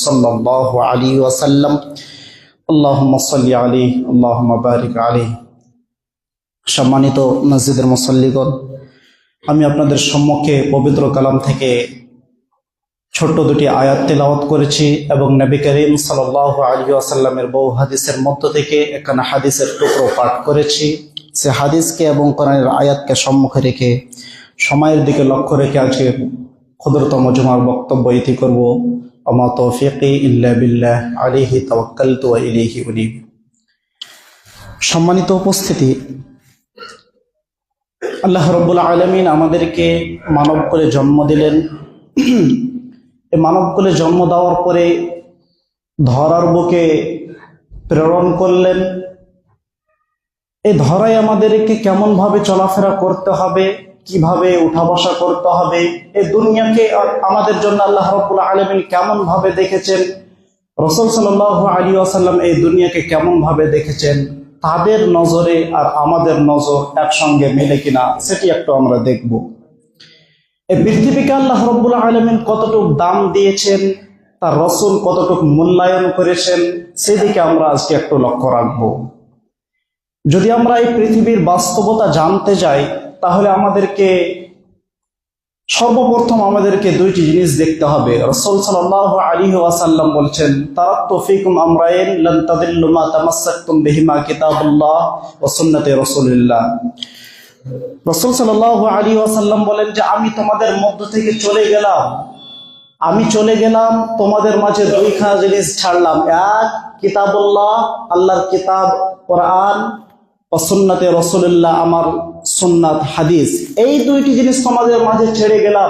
সাল্লাল্লাহু আলাইহি ওয়াসাল্লাম। আল্লাহুম্মা সাল্লি আলাইহি আল্লাহুম্মা বারিক আলাইহি। সম্মানিত মসজিদের মুসল্লিগণ, আমি আপনাদের সম্মুখে পবিত্র কালাম থেকে ছোট্ট দুটি আয়াত তেলাওয়াত করেছি এবং নবী করিম সাল্লাল্লাহু আলাইহি ওয়াসাল্লামের বহু হাদিসের মধ্য থেকে একখানা হাদিসের টুকরো পাঠ করেছি। সে হাদিসকে এবং কোরআনের আয়াতকে সম্মুখে রেখে সময়ের দিকে লক্ষ্য রেখে আজকে ক্ষুদ্রতম জুমার বক্তব্য ইতি করব। আমা তৌফিকি ইল্লা বিল্লাহ, আলাইহি তাওয়াক্কালতু ওয়া ইলাইহি উনীব। সম্মানিত উপস্থিতি, আল্লাহ রাব্বুল আলামিন আমাদেরকে মানব করে জন্ম দিলেন। এই মানব কোলে জন্ম দেওয়ার পরে ধরার বুকে প্রেরণ করলেন। এই ধরায় আমাদেরকে কেমন ভাবে চলাফেরা করতে হবে, কিভাবে উঠা বসা করতে হবে, এই দুনিয়াকে আমাদের জন্য আল্লাহ রাব্বুল আলামিন কেমন ভাবে দেখেছেন, রাসূল সাল্লাল্লাহু আলাইহি ওয়াসাল্লাম এই দুনিয়াকে কেমন ভাবে দেখেছেন, তাদের নজরে আর আমাদের নজর একসঙ্গে মেলে কিনা সেটি একটু আমরা দেখব। এই পৃথিবীকে আল্লাহ রাব্বুল আলামিন কতটুকু দাম দিয়েছেন, তার রাসূল কতটুকু মূল্যায়ন করেছেন, সেদিকে আমরা আজকে একটু লক্ষ্য রাখব। যদি আমরা এই পৃথিবীর বাস্তবতা জানতে যাই, তাহলে আমাদেরকে সর্বপ্রথম দুইটি জিনিস দেখতে হবে। রাসূল সাল্লাল্লাহু আলাইহি ওয়াসাল্লাম বলছেন, তারাকতু ফীকুম আমরাইন লান তাদিল্লু মা তামাসসাকতুম বিহিমা কিতাবুল্লাহ ওয়া সুন্নতি রাসূলিল্লাহ। রাসূল সাল্লাল্লাহু আলাইহি ওয়াসাল্লাম বলেন যে আমি তোমাদের মধ্য থেকে চলে গেলাম, তোমাদের মাঝে দুইখানা জিনিস ছাড়লাম। এক, কিতাবুল্লাহ, আল্লাহর কিতাব কোরআন, ও সুন্নতে রাসূলুল্লাহ, আমার সুন্নাত হাদিস। এই দুইটি জিনিস তোমাদের মাঝে ছেড়ে গেলাম।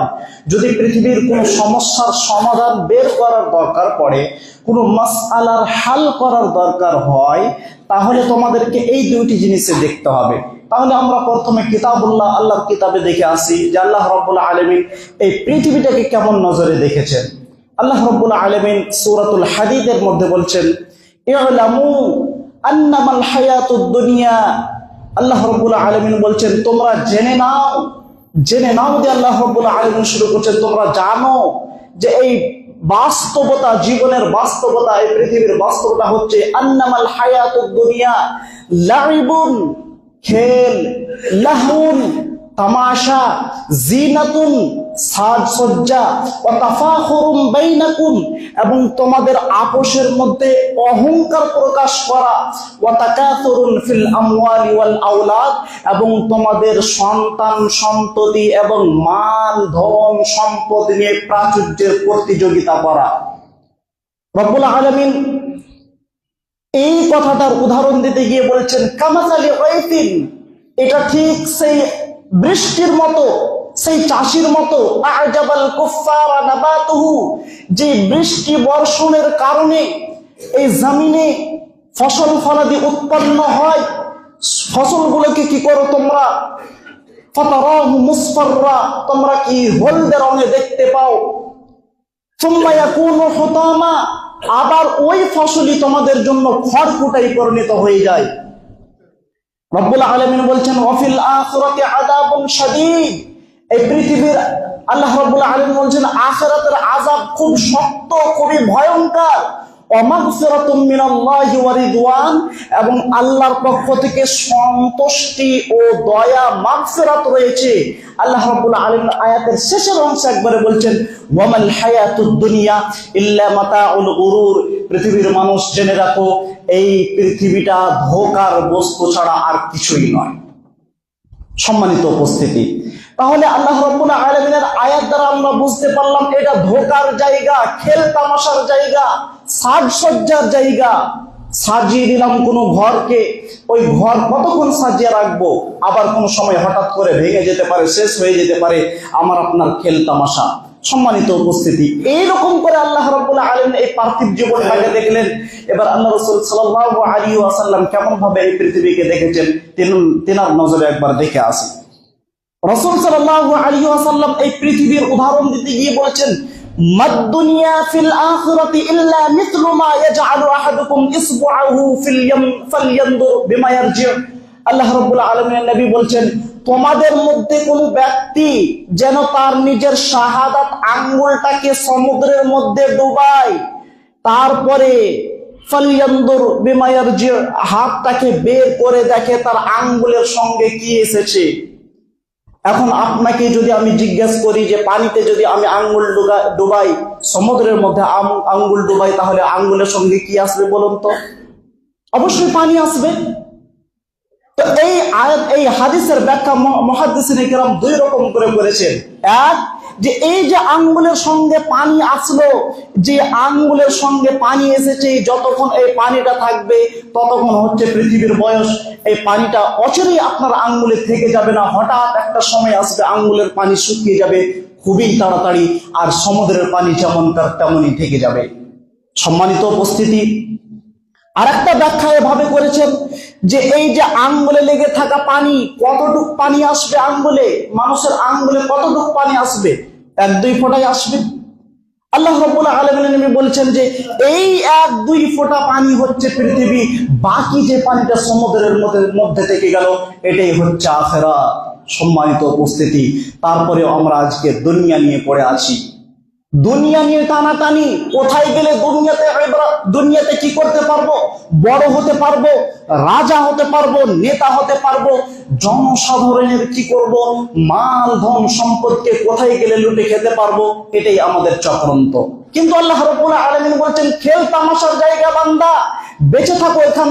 যদি পৃথিবীর কোনো সমস্যার সমাধান বের করার দরকার পড়ে, কোনো মাসআলার হাল করার দরকার হয়, তাহলে তোমাদেরকে এই দুইটি জিনিসে দেখতে হবে। তাহলে আমরা প্রথমে কিতাবুল্লাহ, আল্লাহর কিতাবে দেখে আসি যে আল্লাহ রাব্বুল আলামিন এই পৃথিবীটাকে কেমন নজরে দেখেছেন। আল্লাহ রাব্বুল আলামিন সূরাতুল হাদীদের মধ্যে বলছেন, ই'লামু আন্নামাল হায়াতুদ দুনিয়া। আল্লাহ রাব্বুল আলামিন বলছেন তোমরা জেনে নাও যে আল্লাহ রাব্বুল আলামিন শুরু করছেন, তোমরা জানো যে এই বাস্তবতা, জীবনের বাস্তবতা, এই পৃথিবীর বাস্তবতা হচ্ছে আন্নামাল হায়াতুদ দুনিয়া লাইবুন, খেল, লাহুন, তামাশা, জিনাতুন, সাজসজ্জা, ওয়া তাফাখুরুম বাইনাকুম, এবং তোমাদের আপোষের মধ্যে অহংকার প্রকাশ করা, ওয়া তাকাতুরুন ফিল আমওয়ালি ওয়াল আওলাদ, এবং তোমাদের সন্তান সন্ততি এবং মাল ধন সম্পদ নিয়ে প্রাচুর্যের প্রতিযোগিতা করা। রব্বুল আলামিন এই কথাটার উদাহরণ দিতে গিয়ে বলছেন কামাসালি গায়তিন, এটা ঠিক সেই বৃষ্টির মতো, সেই চাষির মতো, আ'জাবাল কুফফারা নাবাতুহু, যে বৃষ্টি বর্ষণের কারণে এই জমিনে ফসল ফলাদি উৎপন্ন হয়। ফসলগুলোকে কি করো তোমরা, ফাতারাহু মুসফাররা, তোমরা কি হলদে রঙে দেখতে পাও। সুম্মা ইয়াকুনু হুতামা, আবার ওই ফসলই তোমাদের জন্য খড়কুটাই পরিণত হয়ে যায়। রব্বুল আলামিন বলছেন ওয়াফিল আখিরাতি আযাবুন শাদীদ, এই পৃথিবীর আল্লাহ রাব্বুল আলামিন বলছেন আখিরাতের আযাব খুব শক্ত, খুবই ভয়ঙ্কর। ওয়া মাগফিরাতুম মিনাল্লাহি ওয়া রিদওয়ান, এবং আল্লাহর পক্ষ থেকে সন্তুষ্টি ও দয়া, মাগফিরাত রয়েছে। আল্লাহ রাব্বুল আলামিন আয়াতের শেষের অংশে একবারে বলছেন ওয়ামাল হায়াতুদ দুনিয়া ইল্লা মাতাউল গুরুর, পৃথিবীর মানুষ জেনে রাখো এই পৃথিবীটা ধোঁকার বস্তু ছাড়া আর কিছুই নয়। সম্মানিত উপস্থিতি, তাহলে আল্লাহ রাব্বুল আলামিনের আয়াত দ্বারা আমরা বুঝতে পারলাম এটা ধোঁকার জায়গা, খেল তামাশার জায়গা, সাজসজ্জার জায়গা। সাজিয়ে দিলাম কোনো ঘরকে, ওই ঘর কতক্ষণ সাজিয়ে রাখবো, আবার কোনো সময় হঠাৎ করে ভেঙে যেতে পারে, শেষ হয়ে যেতে পারে আমার আপনার খেল তামাশা। সম্মানিত উপস্থিতি, এইরকম করে আল্লাহ রাব্বুল আলামিন এই পার্থিব জীবনটাকে দেখলেন। এবার আল্লাহ রাসূল সাল্লাল্লাহু আলাইহি ওয়াসাল্লাম কেমন ভাবে এই পৃথিবীকে দেখেছেন তিনার নজরে একবার দেখে আসি। রাসূল সাল্লাল্লাহু আলাইহি ওয়াসাল্লাম এই পৃথিবীর উদাহরণ দিতে গিয়ে বলেছেন মাদ দুনিয়া ফিল আখিরাতি ইল্লা মিথলু মা ইয়াজআলু আহাদুকুম ইসবুআহু ফিল ফালয়ানদুর বিমা ইয়ারজি। আল্লাহ রাব্বুল আলামিনের নবী বলছেন তোমাদের মধ্যে কোন ব্যক্তি যেন তার নিজের শাহাদাত আঙ্গুলটাকে সমুদ্রের মধ্যে ডুবায়, তারপরে ফালইয়ানদুর বিমা ইয়ারজি, হাতটাকে বের করে দেখে তার আঙ্গুলের সঙ্গে কি এসেছে। এখন আপনাকে যদি আমি জিজ্ঞেস করি যে পানিতে যদি আমি আঙ্গুল ডুবাই, সমুদ্রের মধ্যে আঙ্গুল ডুবাই, তাহলে আঙ্গুলের সঙ্গে কি আসবে বলুন তো? অবশ্যই পানি আসবে। তো এই আয়াত, এই হাদিসের ব্যাখ্যা মুহাদ্দিসিনে কেরাম দুই রকম করে করেছেন। এক, যে এই যে আঙ্গুলের সঙ্গে পানি আসলো, যে আঙ্গুলের সঙ্গে পানি এসেছে, যতক্ষণ এই পানিটা থাকবে ততক্ষণ হচ্ছে পৃথিবীর বয়স। এই পানিটা অচিরেই আপনার আঙ্গুলে থেকে যাবে না, হঠাৎ একটা সময় আসবে আঙ্গুলের পানি শুকিয়ে যাবে খুবই তাড়াতাড়ি, আর সমুদ্রের পানি যেমনকার তেমনই থেকে যাবে। সম্মানিত উপস্থিতি, আর একটা ব্যাখ্যা এভাবে করেছেন যে এই যে আঙ্গুলে লেগে থাকা পানি, কতটুক পানি আসবে আঙ্গুলে, মানুষের আঙ্গুলে কতটুক পানি আসবে? 1-2 ফোঁটাই আসবে। আল্লাহ রাব্বুল আলামিন বলছেন যে এই 1-2 ফোঁটা পানি হচ্ছে পৃথিবী, বাকি যে পানিটা সমুদ্রের মধ্যে থেকে গেল এটাই হচ্ছে আখিরাত। সম্মানিত উপস্থিতি, তারপরেও আমরা আজকে দুনিয়া নিয়ে পড়ে আছি, দুনিয়া নিয়ে টানাটানি। কোথায় গেলে দুনিয়াতে কি করতে পারবো? বড় হতে পারবো, রাজা হতে পারবো, নেতা হতে পারবো, জনসাধারণের কি করব, মাল ধন সম্পদকে কোথায় গেলে লুটে খেতে পারবো, এটাই আমাদের চক্রান্ত। কিন্তু আল্লাহ রাব্বুল আলামিন বলছেন খেল তামাশার জায়গা বান্দা, বেঁচে থাকো এখান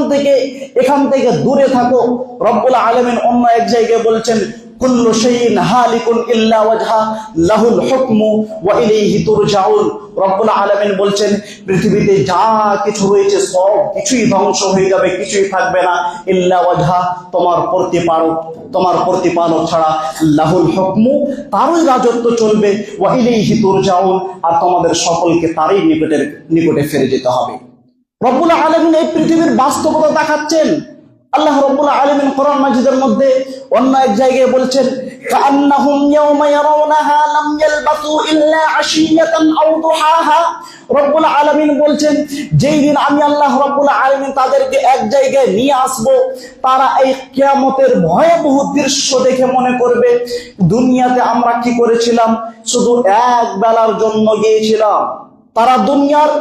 থেকে দূরে থাকো। রব্বুল আলামিন অন্য এক জায়গায় বলছেন কুল্লু শাইইন হালিকুন ইল্লা ওয়াজহা লাহুল হুকমু ওয়া ইলাইহি তুরজাউন। রব্বুল আলামিন বলছেন পৃথিবীতে যা কিছু রয়েছে সব কিছুই ধ্বংস হয়ে যাবে, কিছুই থাকবে না, ইল্লা ওয়াজহা, তোমার প্রতিপালক ছাড়া, লাহুল হুকমু, তারই রাজত্ব চলবে, ওয়া ইলাইহি তুরজাউন, আর তোমাদের সকলকে তারই নিকটে ফিরে যেতে হবে। রব্বুল আলামিন এই পৃথিবীর বাস্তবতা দেখাচ্ছেন। আল্লাহ রাব্বুল আলামিন কোরআন মাজিদের মধ্যে অন্য এক জায়গায় বলছেন কাআন্নাহুম ইয়াওমা ইয়ারাউনাহা লাম ইয়ালবাসু ইল্লা আশিয়াতান আও দুহাহা। রব্বুল আলামিন বলছেন যেই দিন আমি আল্লাহ রাব্বুল আলামিন তাদেরকে এক জায়গায় নিয়ে আসব, তারা এই কিয়ামতের ভয়াবহ দৃশ্য দেখে মনে করবে দুনিয়াতে আমরা কি করেছিলাম, শুধু এক বেলার জন্য গিয়েছিলাম। তারা দুনিয়ার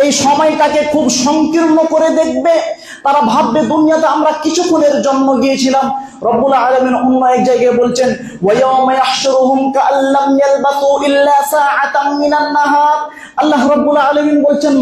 এই সময়টাকে খুব সংকীর্ণ করে দেখবে, তারা ভাববে দুনিয়াতে আমরা কিছুক্ষণের জন্য গিয়েছিলাম। রব্বুল আলামিন অন্য এক জায়গায় বলছেন ওয়ায়াউমা ইয়াহশুরুহুম কাআল্লাম ইয়ালবাসু ইল্লা সাআতাম মিনান নাহার। আল্লাহ রাব্বুল আলামিন বলছেন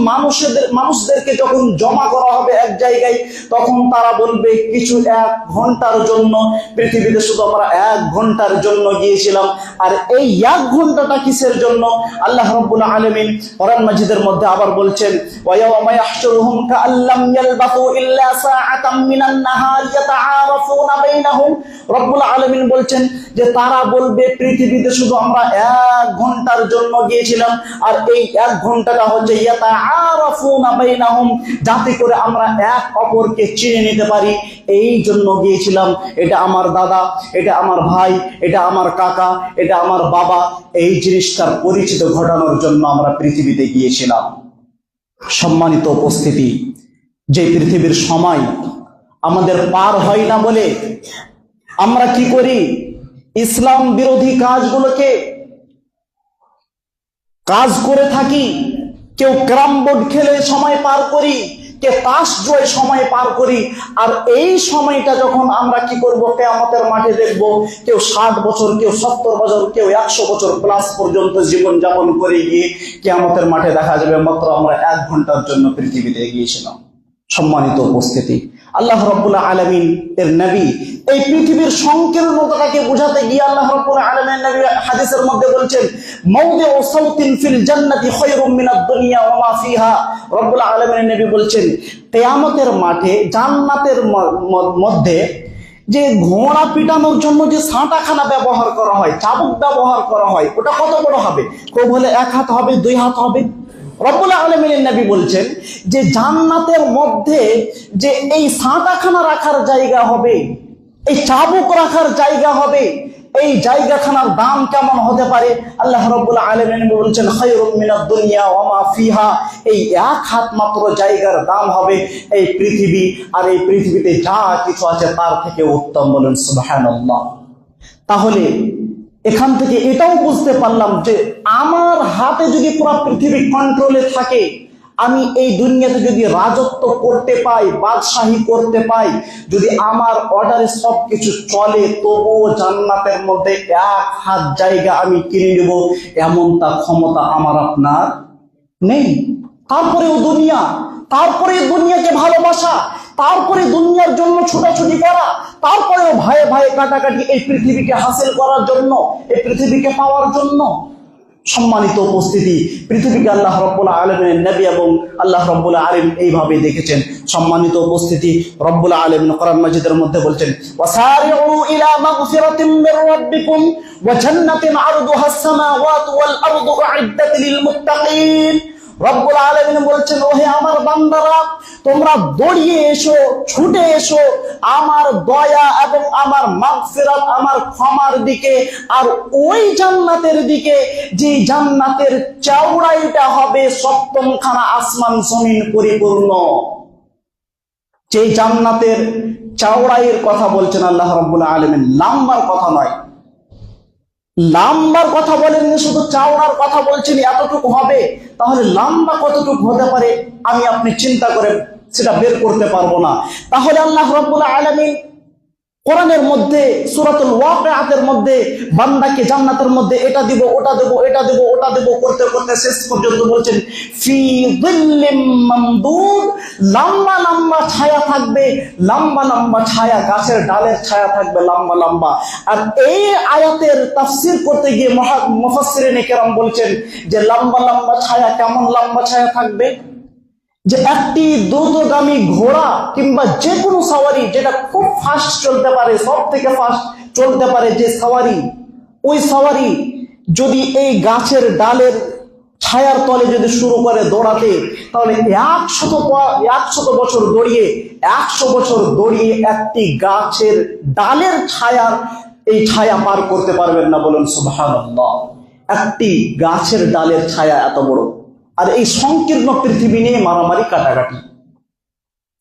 মানুষদেরকে যখন জমা করা হবে এক জায়গায়, তখন তারা বলবে কিছু 1 ঘন্টার জন্য, পৃথিবীতে শুধু আমরা 1 ঘন্টার জন্য গিয়েছিলাম। আর এই 1 ঘন্টাটা কিসের জন্য? আল্লাহ রাব্বুল আলামিন কোরআন মাজিদের মধ্যে আবার বলছেন ওয়ায়াউমা ইয়াহশুরুহুম কাআল্লাম ইয়ালবাসু ইল্লা সাআতাম মিনান নাহার ইয়াতাআরাফুনা বাইনাহুম। রব্বুল আলামিন বলছেন যে তারা বলবে পৃথিবীতে শুধু আমরা 1 ঘন্টার জন্য গিয়েছিলাম, আর এই 1 ঘন্টাটা হচ্ছে ইয়াতাআরাফুনা বাইনাহুম, যাতে করে আমরা এক অপরকে চিনে নিতে পারি, এই জন্য গিয়েছিলাম। এটা আমার দাদা, এটা আমার ভাই, এটা আমার কাকা, এটা আমার বাবা, এই জিনিসটার পরিচিত ঘটানোর জন্য আমরা পৃথিবীতে গিয়েছিলাম। সম্মানিত উপস্থিতি, যে পৃথিবীর সময় আমাদের পার হয় না বলে আমরা কি করি, ইসলাম বিরোধী কাজ করে থাকি। কেউ ক্যারাম বোর্ড খেলে সময় পার করি, কে তাস জুয়ায় সময় পার করি। আর এই সময়টা যখন আমরা কি করব, কিয়ামতের মাঠে দেখব কেউ 60 বছর, কেউ 70 বছর, কেউ 100 বছর প্লাস পর্যন্ত জীবন যাপন করে গিয়ে কিয়ামতের মাঠে দেখা যাবে মাত্র আমরা 1 ঘন্টার জন্য পৃথিবীতে গিয়েছিলাম। সম্মানিত উপস্থিতি, আল্লাহ রাব্বুল আলামিন এর নবী এই পৃথিবীর সংকীর্ণতাকে বোঝাতে গিয়ে আল্লাহ রাব্বুল আলামিন নবী হাদিসের মধ্যে বলছেন মাওদিউ সাউতিন ফিল জান্নাতি খায়রুম মিনাদ দুনিয়া ওয়া মা ফিহা। রাব্বুল আলামিন নবী বলছেন কিয়ামতের মাঠে জান্নাতের মধ্যে যে ঘোড়া পিটানোর জন্য যে সাঁটাখানা ব্যবহার করা হয়, চাবুক ব্যবহার করা হয়, ওটা কত বড় হবে? কেউ বলে 1 হাত হবে, 2 হাত হবে। রব্বুল আলামিনের নবী বলছেন যে জান্নাতের মধ্যে যে এই সাঁটাখানা রাখার জায়গা হবে, এই চাবুক রাখার জায়গা হবে, এই জায়গাখানার দাম কেমন হতে পারে? আল্লাহ রাব্বুল আলামিন বলছেন খায়রুম মিনাদ দুনিয়া ওয়া মা ফিহা। এই 1 হাত মাত্র জায়গার দাম হবে এই পৃথিবী, আর এই পৃথিবীতে যা কিছু আছে তার থেকে উত্তম। বলেন সুবহানাল্লাহ। তাহলে এখান থেকে এটাও বুঝতে পারলাম যে আমার হাতে যদি পুরো পৃথিবী কন্ট্রোলে থাকে, আমি এই দুনিয়াতে যদি রাজত্ব করতে পাই, বাদশাহী করতে পাই, যদি আমার অর্ডারে সবকিছু চলে, তবুও জান্নাতের মধ্যে 1 হাত জায়গা আমি কিনে নেব, এমন তা ক্ষমতা আমার আপনার নেই। তারপরেও দুনিয়াকে ভালোবাসা, তারপরে দুনিয়ার জন্য ছোটাছুটি করা, তারপরেও ভাইয়ে ভাইয়ে কাটাকাটি এই পৃথিবীকে হাসিল করার জন্য, এই পৃথিবীকে পাওয়ার জন্য। সম্মানিত উপস্থিতি, পৃথিবীকে আল্লাহ রাব্বুল আলামিনের নবী এবং আল্লাহ রাব্বুল আলামিন এইভাবে দেখেছেন। সম্মানিত উপস্থিতি, রব্বুল আলামিন কোরআন মাজিদের মধ্যে বলছেন, ওয়াসারিউ ইলা মাগফিরাতিম মির রাব্বিকুম ওয়া জান্নাতিন আরদুহাস সামাওয়াতু ওয়াল আরদু উইদ্দাত লিল মুত্তাকিন। রব্বুল আলামিন বলছেন, ওহে আমার বান্দারা, তোমরা দৌড়িয়ে এসো, ছুটে এসো আমার দয়া এবং আমার মাগফিরাত, আমার ক্ষমার দিকে, আর ওই জান্নাতের দিকে যে জান্নাতের চওড়াইটা হবে 7খানা আসমান জমিন পরিপূর্ণ। যে জান্নাতের চওড়াইয়ের কথা বলছেন আল্লাহ রাব্বুল আলামিন, লম্বার কথা নয়, লম্বার কথা বলেননি, শুধু চওড়ার কথা বলছেন, এতটুকু হবে। তাহলে লম্বা কতটুকু হতে পারে আমি আপনি চিন্তা করে সেটা বের করতে পারবো না। তাহলে আল্লাহ রাব্বুল আলামিন কোরআনের মধ্যে সূরাতুল ওয়াকিআতের মধ্যে বান্দাকে জান্নাতের মধ্যে এটা দিব, ওটা দেব, এটা দেব, ওটা দেব করতে করতে শেষ পর্যন্ত বলছেন ফি যিল্লিম মামদুদ, লম্বা লম্বা ছায়া থাকবে, লম্বা লম্বা ছায়া, গাছের ডালের ছায়া থাকবে লম্বা লম্বা। আর এই আয়াতের তাফসীর করতে গিয়ে মুফাসসিরিনে কেরাম বলছেন যে লম্বা লম্বা ছায়া, কেমন লম্বা ছায়া থাকবে? যে একটি দ্রুতগামী ঘোড়া কিংবা যে কোনো সাওয়ারি যেটা খুব ফাস্ট চলতে পারে, সব থেকে ফাস্ট চলতে পারে যে সাওয়ারি, ওই সাওয়ারি যদি এই গাছের ডালের ছায়ার তলে যদি শুরু করে দৌড়াতে, তাহলে 100 বছর দৌড়িয়ে 100 বছর দৌড়িয়ে একটি গাছের ডালের ছায়ার এই ছায়া পার করতে পারবেন না। বলুন সুবহানাল্লাহ। একটি গাছের ডালের ছায়া এত বড়, আর এই সংকীর্ণ পৃথিবী নিয়ে মারামারি কাটাকাটি।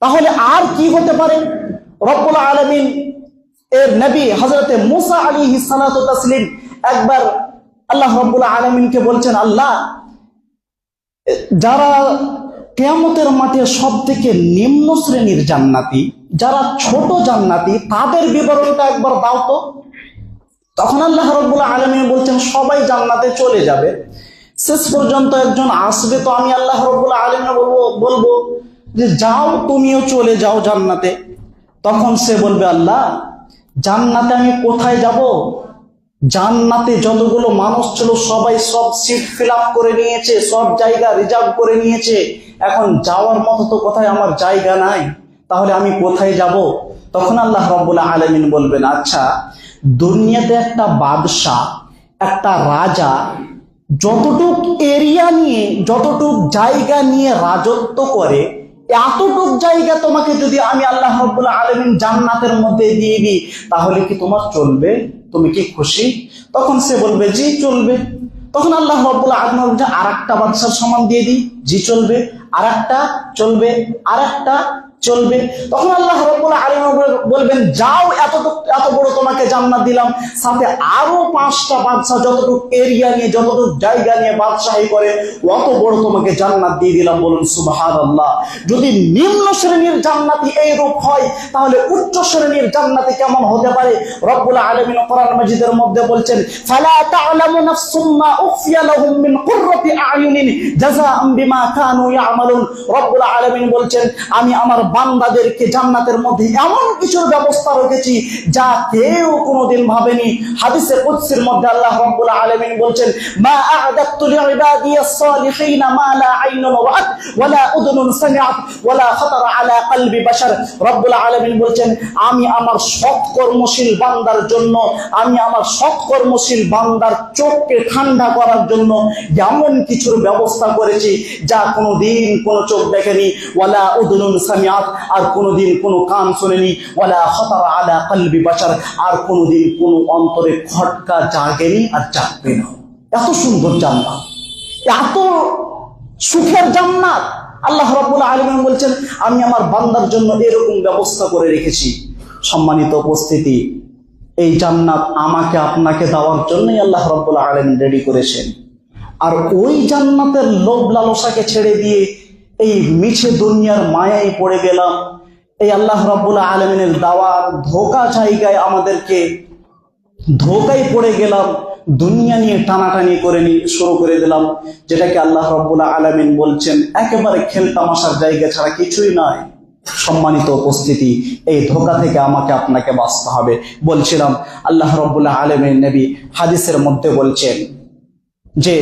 তাহলে আর কি হতে পারে? রব্বুল আলামিন এর নবী হযরতে মুসা আলাইহিস সালাতু তাসলিম একবার আল্লাহ রব্বুল আলামিনকে বলছেন, আল্লাহ, যারা কিয়ামতের মাঠে সব থেকে নিম্ন শ্রেণীর জান্নাতি, যারা ছোট জান্নাতি, তাদের বিবরণটা একবার দাও তো। তখন আল্লাহ রব্বুল আলামিন বলছেন, সবাই জান্নাতে চলে যাবে, শেষ পর্যন্ত একজন আসবে, তো আমি আল্লাহ রাব্বুল আলামিন বলবো যে যাও, তুমিও চলে যাও জান্নাতে। তখন সে বলবে, আল্লাহ, জান্নাতে আমি কোথায় যাব? জান্নাতে যতগুলো মানুষ ছিল সবাই সব সিট ফিল আপ করে নিয়েছে, সব জায়গা রিজার্ভ করে নিয়েছে, এখন যাওয়ার মতো তো কোথায় আমার জায়গা নাই, তাহলে আমি কোথায় যাব? তখন আল্লাহ রাব্বুল আলামিন বলবেন, আচ্ছা, দুনিয়াতে একটা বাদশা, একটা রাজা যতটুক এরিয়া নিয়ে, যতটুক জায়গা নিয়ে রাজত্ব করে, এতটুক জায়গা তোমাকে যদি আমি আল্লাহ রাব্বুল আলামিন জান্নাতের মধ্যে দিয়ে দিই, তাহলে কি তোমার চলবে? তুমি কি খুশি? তখন সে বলবে, জি চলবে। তখন আল্লাহ রাব্বুল আলামিন বলছে, আরেকটা বাদশার সমান দিয়ে দিই, জি চলবে। আরেকটা চলবে, আরেকটা চলবে। তখন আল্লাহ রাব্বুল আলামিন বলবেন, যাও, এত বড় তোমাকে জান্নাত দিলাম, সাথে আরো 5টা বাদশা যতটুকু এরিয়া নিয়ে, যতটুকু জায়গা নিয়ে বাদশাহী করে, অত বড় তোমাকে জান্নাত দিয়ে দিলাম। বলুন সুবহানাল্লাহ। যদি নিম্ন শ্রেণীর জান্নাতি এই রূপ হয়, তাহলে উচ্চ শ্রেণীর জান্নাতি কেমন হতে পারে? রব্বুল আলামিন কোরআন মাজিদের মধ্যে বলছেন, ফালা তা'লামু নাফসুম মা উখফিয়া লাহুম মিন কুররাতি আ'য়ুনিন জাযাআন বিমা কানু ইয়া'মালুন। রব্বুল আলামিন বলছেন, আমি আমার বান্দাদেরকে জান্নাতের মধ্যে এমন কিছুর ব্যবস্থা রেখেছি যা কেউ কোনোদিন ভাবেনি। হাদিসে কুদসির মধ্যে আল্লাহ রাব্বুল আলামিন বলছেন, মা আ'দাতু লিইবাদিয়াস সালিহিন মা লা আইনুন রাআত ওয়া লা উযুনুন সামিআত ওয়া লা খাতারা আলা কলবি বাশার। রব্বুল আলামিন বলছেন, আমি আমার সৎকর্মশীল বান্দার জন্য, আমি আমার সৎকর্মশীল বান্দার চোখকে ঠান্ডা করার জন্য এমন কিছুর ব্যবস্থা করেছি যা কোনোদিন কোনো চোখ দেখেনি, ওয়া লা উযুনুন সামিআত, আর কোনোদিন কোনো কান শোনেনি, ওয়ালা খাতারা আলা কলবি বাশার, আর কোনোদিন কোনো অন্তরে খটকা জাগেনি আর জাগবে না। এত সুন্দর জান্নাত, এত সুখের জান্নাত। আল্লাহ রাব্বুল আলামিন বলছেন, আমি আমার বান্দার জন্য এরকম ব্যবস্থা করে রেখেছি। সম্মানিত উপস্থিতি, এই জান্নাত আমাকে আপনাকে দেওয়ার জন্যই আল্লাহ রাব্বুল আলামিন রেডি করেছেন। আর ওই জান্নাতের লোভ লালসাকে ছেড়ে দিয়ে এই মিছে দুনিয়ার মায়ায় পড়ে গেলাম। এই আল্লাহ রাব্বুল আলামিনের দাওয়ার ধোঁকা জায়গায় আমাদেরকে ধোঁকায় পড়ে গেলাম, দুনিয়া নিয়ে টানাটানি করে শুরু করে দিলাম, যেটাকে আল্লাহ রাব্বুল আলামিন বলছেন একেবারে খেলতামাশার জায়গা ছাড়া কিছুই নয়। সম্মানিত উপস্থিতি, এই ধোঁকা থেকে আমাকে আপনাকে বাঁচতে হবে। বলছিলাম আল্লাহ রাব্বুল আলামিন নবী হাদিসের মধ্যে বলছেন যে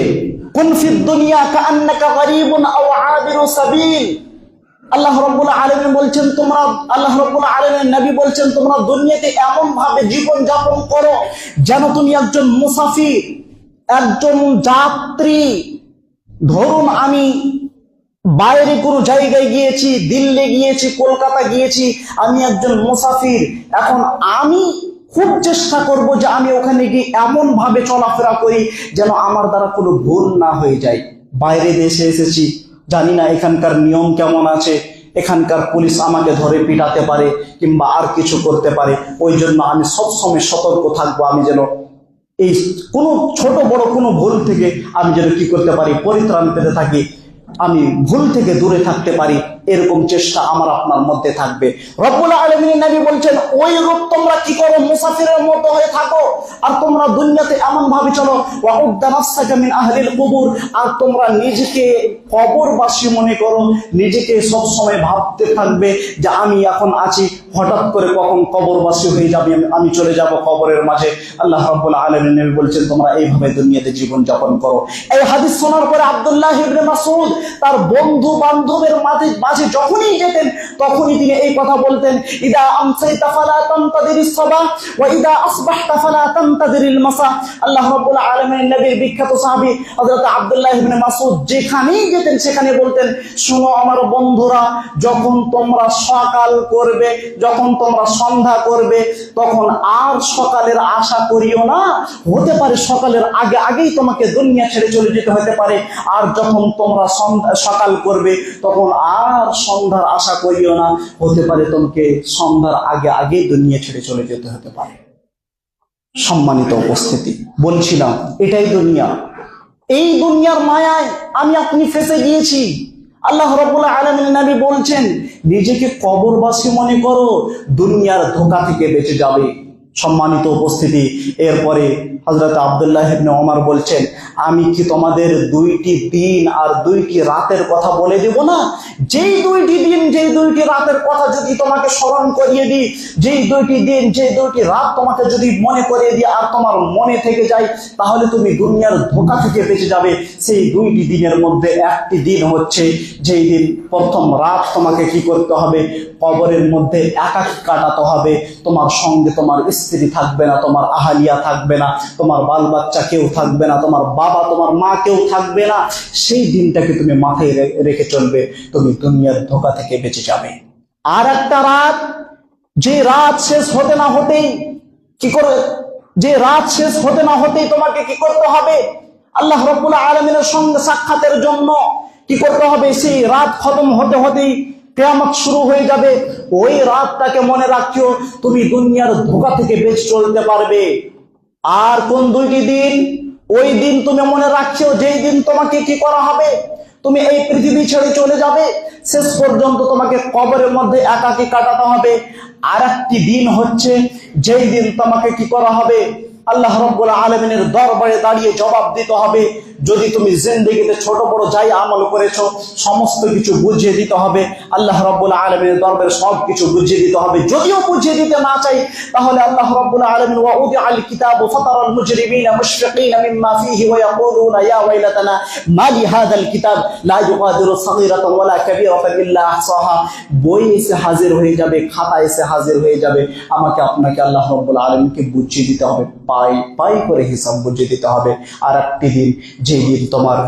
কুন ফিদ দুনিয়া কাআন্নাকা গরীবুন আও আবিরু সাবিল। আল্লাহ রাব্বুল আলামিন বলছেন তোমরা, আল্লাহ রাব্বুল আলামিন নবী বলছেন তোমরা দুনিয়াতে এমন ভাবে জীবন যাপন করো যেন তুমি একজন মুসাফির, একজন যাত্রী। ধরুন আমি বাইরে কোনো জায়গায় গিয়েছি, দিল্লি গিয়েছি, কলকাতা গিয়েছি, আমি একজন মুসাফির। এখন আমি খুব চেষ্টা করব যে আমি ওখানে গিয়ে এমন ভাবে চলাফেরা করি যেন আমার দ্বারা কোনো ভুল না হয়ে যায়। বাইরে দেশে এসেছি, জানি না এখানকার নিয়ম কেমন আছে, এখানকার পুলিশ আমাকে ধরে পিটাতে পারে কিংবা আর কিছু করতে পারে। ওই জন্য আমি সবসময় সতর্ক থাকবো, আমি যেন এই কোনো ছোট বড় কোনো ভুল থেকে আমি যেন কি করতে পারি, পরিত্রাণ পেতে থাকি, আমি ভুল থেকে দূরে থাকতে পারি, এরকম চেষ্টা আমার আপনার মধ্যে থাকবে। রব্বুল আলামিন নবী বলছেন ওই রূপ তোমরা কি করো, মুসাফিরের মতো হয়ে থাকো। আর তোমরা দুনিয়াতে এমন ভাবে চলো ওয়াউদ্দা নাফসাকা মিন আহলিল কুবুর, আর তোমরা নিজেকে কবরবাসী মনে করো, নিজেকে সব সময় ভাবতে থাকবে যে আমি এখন আছি, হঠাৎ করে কখন কবরবাসী হয়ে যাবে, আমি চলে যাব কবরের মাঝে। আল্লাহ রাব্বুল আলামিন নবী বলছেন তোমরা এইভাবে দুনিয়াতে জীবন যাপন করো। এই হাদিস শোনার পরে আব্দুল্লাহ ইবনে মাসউদ তার বন্ধু বান্ধবের মাঝে যখনই যেতেন তখনই তিনি এই কথা বলতেন, ইদা আমসাইতা ফালা তানতাদিরিস সাবাহ ওয়া ইদা আসবাহতা ফালা তানতাদিরিল মাসা। আল্লাহ রাব্বুল আলামিন নবীর বিখ্যাত সাহাবী হযরত আব্দুল্লাহ ইবনে মাসউদ যেখানেই যেতেন সেখানে বলতেন, শোনো আমার বন্ধুরা, যখন তোমরা সকাল করবে, যখন তোমরা সন্ধ্যা করবে, তখন আর সকালের আশা করিও না। হতে পারে সকালের আগে আগেই তোমাকে দুনিয়া ছেড়ে চলে যেতে হতে পারে, আর যখন তোমরা সকাল করবে তখন আর সন্ধ্যার আশা করিও না, হতে পারে তোমাকে সন্ধ্যার আগে আগেই দুনিয়া ছেড়ে চলে যেতে হতে পারে। সম্মানিত উপস্থিতি, বলছিলাম এটাই দুনিয়া। এই দুনিয়ার মায়ায় আমি আপনি ফেঁসে গিয়েছি। আল্লাহ রাব্বুল আলামিন নবী বলছেন নিজেকে কবরবাসী মনে করো, দুনিয়ার ধোঁকা থেকে বেঁচে যাবে। সম্মানিত উপস্থিতি, এরপরে হযরত আব্দুল্লাহ ইবনে ওমর বলছেন আমি কি তোমাদের 2টি দিন আর 2টি রাতের কথা বলে দেব না? যেই 2টি দিন, যেই 2টি রাতের কথা যদি তোমাকে স্মরণ করিয়ে দিই, যেই 2টি দিন, যেই 2টি রাত তোমাকে যদি মনে করিয়ে দিই আর তোমার মনে থেকে যায়, তাহলে তুমি দুনিয়ার ধোঁকা থেকে বেঁচে যাবে। সেই 2টি দিনের মধ্যে একটি দিন হচ্ছে যেই দিন প্রথম রাত তোমাকে কি করতে হবে, কবরের মধ্যে একাকী কাটাতে হবে। তোমার সঙ্গে তোমার স্ত্রী থাকবে না, তোমার আহালিয়া থাকবে না, তোমার বাল বাচ্চা কেউ থাকবে না, তোমার বাবা তোমার মা কেউ থাকবে না। সেই দিনটাকে তুমি মাথায় রেখে চলবে, তুমি দুনিয়ার ধোঁকা থেকে বেঁচে যাবে। আর একটা রাত, যে রাত শেষ হতে না হতেই কি করে, যে রাত শেষ হতে না হতেই তোমাকে কি করতে হবে, আল্লাহ রাব্বুল আলামিনের সঙ্গে সাক্ষাতের জন্য কি করতে হবে, সেই রাত খতম হতে হতেই কিয়ামত শুরু হয়ে যাবে। ওই রাতটাকে মনে রাখিও, তুমি দুনিয়ার ধোঁকা থেকে বেঁচে চলতে পারবে। আর কোন 2টি দিন? ওই দিন তুমি মনে রাখিও যেই দিন তোমাকে কি করা হবে, তুমি এই পৃথিবী ছেড়ে চলে যাবে, শেষ পর্যন্ত তোমাকে কবরের মধ্যে একাকী কাটাতে হবে। আর একটি দিন হচ্ছে যেই দিন তোমাকে কি করা হবে, আল্লাহ রাব্বুল আলামিনের দরবারে দাঁড়িয়ে জবাব দিতে হবে। যদি তুমি জিন্দেগিতে ছোট বড় যাই আমল করেছো সমস্ত কিছু বুঝিয়ে দিতে হবে, আল্লাহ রাব্বুল আলামিনের দরবারে সব কিছু বুঝিয়ে দিতে হবে। যদিও বুঝিয়ে দিতে না চাই, তাহলে আল্লাহ রাব্বুল আলামিন ওয়া উদিআল কিতাবু ফাতারাল মুজরিমিনা মুশফিকিনা মিম্মা ফীহি ওয়া ইয়াকুলুনা ইয়া ওয়াইলাতানা মা লিহাযাল কিতাব লা ইউগাদিরু সাগীরাতান ওয়ালা কাবীরাতান ইল্লা আহসাহা। বই এসে হাজির হয়ে যাবে, খাতা এসে হাজির হয়ে যাবে। আমাকে আপনাকে আল্লাহ রাব্বুল আলামিনকে বুঝিয়ে দিতে হবে, পাই পাই করে হিসাব বুঝিয়ে দিতে হবে। আর একটি দিন, যেই দিন তোমার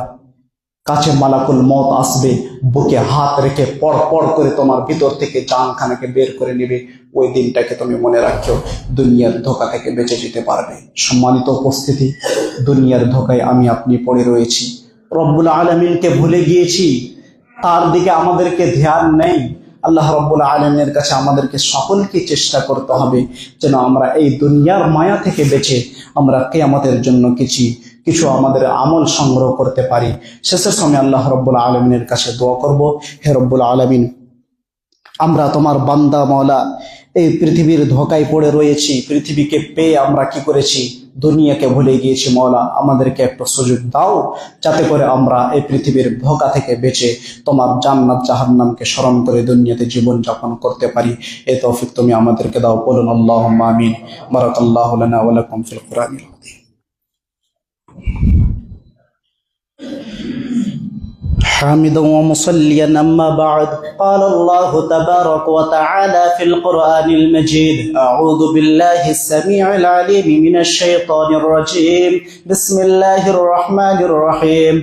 কাছে মালাকুল মউত আসবে, বুকে হাত রেখে পড় পড় করে তোমার ভিতর থেকে জানখানাকে বের করে নেবে। ওই দিনটাকে তুমি মনে রাখো, দুনিয়ার ধোঁকা থেকে বেঁচে যেতে পারবে। সম্মানিত উপস্থিতি, দুনিয়ার ধোঁকায় আমি আপনি পড়ে রয়েছি, রব্বুল আলামিনকে ভুলে গিয়েছি, তার দিকে আমাদেরকে ধ্যান নেই। আল্লাহ রাব্বুল আলামিনের কাছে আমাদেরকে সকলকে চেষ্টা করতে হবে যেন আমরা এই দুনিয়ার মায়া থেকে বেঁচে আমরা কিয়ামতের জন্য কিছু আমাদের আমল সংগ্রহ করতে পারি। শেষের সময় আল্লাহ রব্বুল আলমিনের কাছে দোয়া করব, হে রব্বুল আলমিন, আমরা তোমার বান্দা মওলা, এই পৃথিবীর ধোকায় পড়ে রয়েছি। পৃথিবীকে পেয়ে আমরা কি করেছি? দুনিয়াকে ভুলে গিয়েছি। মওলা, আমাদেরকে একটা সুযোগ দাও যাতে করে আমরা এই পৃথিবীর ধোকা থেকে বেঁচে তোমার জান্নাত জাহান্নামকে স্মরণ করে দুনিয়াতে জীবন যাপন করতে পারি। এই তৌফিক তুমি আমাদেরকে দাও। বলুন আল্লাহুম্মা আমিন। বারাকাল্লাহু লানা ওয়া লাকুম ফিল কুরআনিল আযীম। حامدا ومصليا أما بعد، قال الله تبارك وتعالى في القرآن المجيد: أعوذ بالله السميع العليم من الشيطان الرجيم، بسم الله الرحمن الرحيم.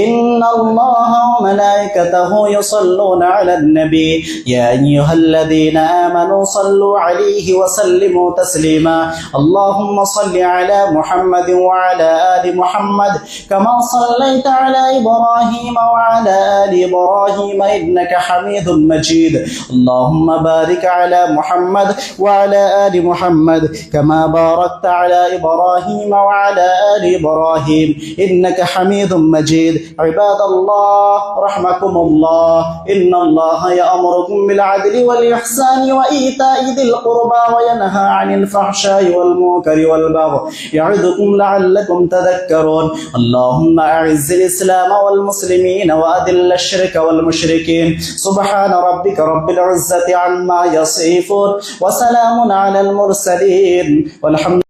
إن الله وملائكته يصلون على النبي يا أيها الذين آمنوا صلوا عليه وسلموا تسليما. اللهم صل على محمد وعلى آل محمد كما صليت على إبراهيم وعلى آل إبراهيم إنك حميد مجيد. اللهم بارك على محمد وعلى آل محمد كما باركت على إبراهيم وعلى آل إبراهيم إنك حميد مجيد. عباد الله رحمكم الله، إن الله يأمركم بالعدل والإحسان وإيتاء ذي القربى وينهى عن الفحشاء والمنكر والبغي يعظكم لعلكم تذكرون. اللهم أعز الإسلام والمسلمين وأذل الشرك والمشركين. سبحان ربك رب العزة عما يصفون وسلام على المرسلين والحمد